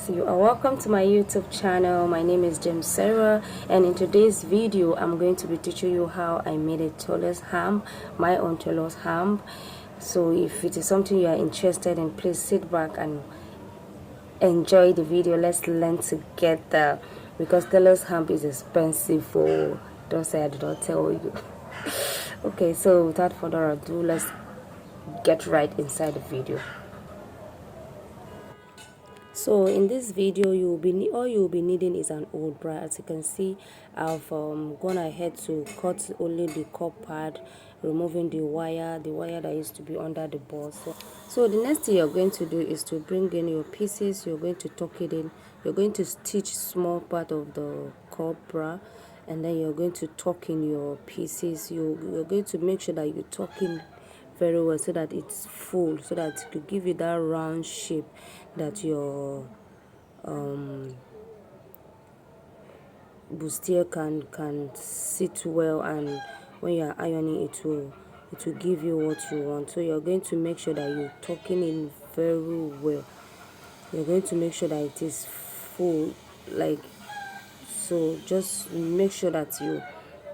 You are welcome to my YouTube channel. My name is Sarah, and in today's video I'm going to be teaching you how I made a tailor's ham, my own tailor's ham. So if it is something you are interested in, please sit back and enjoy the video. Let's learn together, because tailor's ham is expensive. Oh, don't say I did not tell you. Okay, so without further ado, let's get right inside the video. So in this video, all you'll be needing is an old bra. As you can see, I've gone ahead to cut only the cup pad, removing the wire that used to be under the ball. So the next thing you're going to do is to bring in your pieces. You're going to tuck it in. You're going to stitch small part of the cup bra, and then you're going to tuck in your pieces. You're going to make sure that you tuck in very well so that it's full, so that it will give you that round shape that your bustier can sit well, and when you are ironing it will give you what you want. So you're going to make sure that you're tucking in very well. You're going to make sure that it is full, like so. Just make sure that you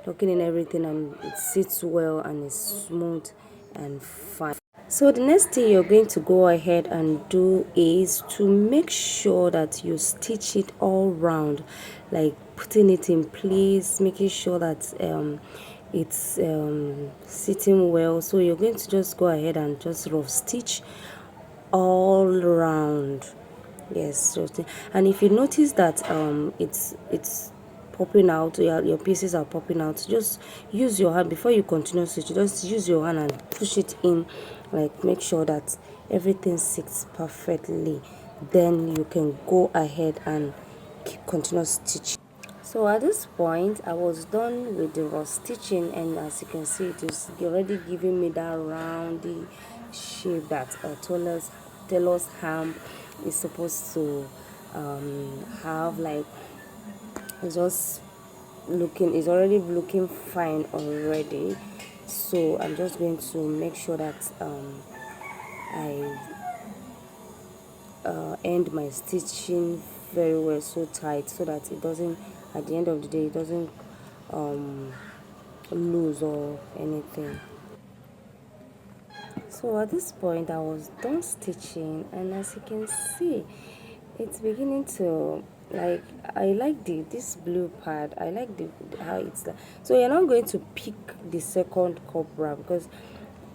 tucking in everything and it sits well and is smooth and fine. So the next thing you're going to go ahead and do is to make sure that you stitch it all round, like putting it in place, making sure that it's sitting well. So you're going to just go ahead and just rough stitch all around. Yes, and if you notice that it's popping out, your pieces are popping out, just use your hand before you continue stitch. Just use your hand and push it in, like make sure that everything sits perfectly. Then you can go ahead and continue stitching. So at this point I was done with the raw stitching, and as you can see, it is already giving me that roundy shape that a tailor's ham is supposed to have. Like it's just it's already looking fine already. So I'm just going to make sure that I end my stitching very well, so tight, so that it doesn't, at the end of the day, it doesn't lose or anything. So at this point I was done stitching, and as you can see, it's beginning to, like, I like this blue part. I like how it's like. So you're not going to pick the second cup wrap, because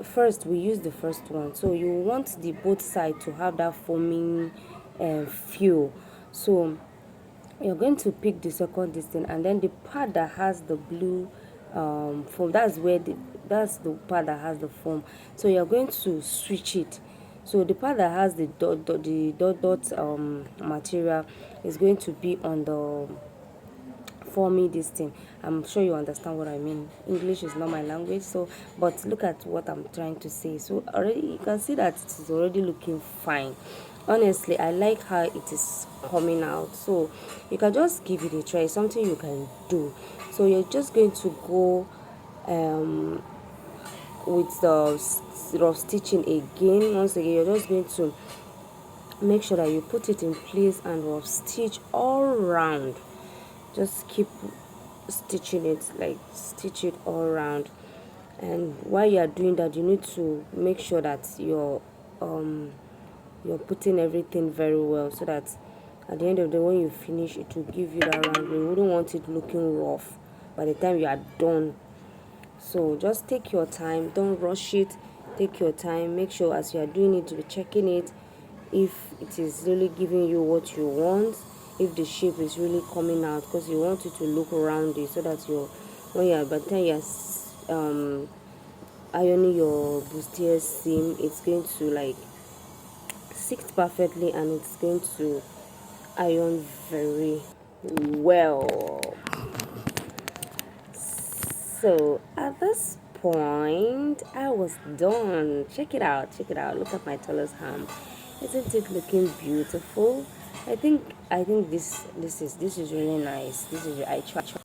first we use the first one, so you want the both side to have that foaming feel. So you're going to pick the second distance, and then the part that has the blue foam, that's the part that has the foam. So you're going to switch it. So the part that has the dot material is going to be on the foamy this thing. I'm sure you understand what I mean. English is not my language, so but look at what I'm trying to say. So already you can see that it is already looking fine. Honestly, I like how it is coming out. So you can just give it a try. It's something you can do. So you're just going to go with the rough stitching again. Once again, you're just going to make sure that you put it in place and rough stitch all around. Just keep stitching it, like stitch it all around. And while you are doing that, you need to make sure that you're putting everything very well, so that at the end of the day, when you finish, it will give you that round. You wouldn't want it looking rough by the time you are done. So just take your time, don't rush it. Take your time, make sure as you are doing it, to be checking it if it is really giving you what you want, if the shape is really coming out, because you want it to look rounded, so that by the time you're ironing your bustier seam, it's going to like sit perfectly, and it's going to iron very well. So at this point I was done. Check it out, look at my tailor's ham. Isn't it looking beautiful? I think this is really nice. I tried.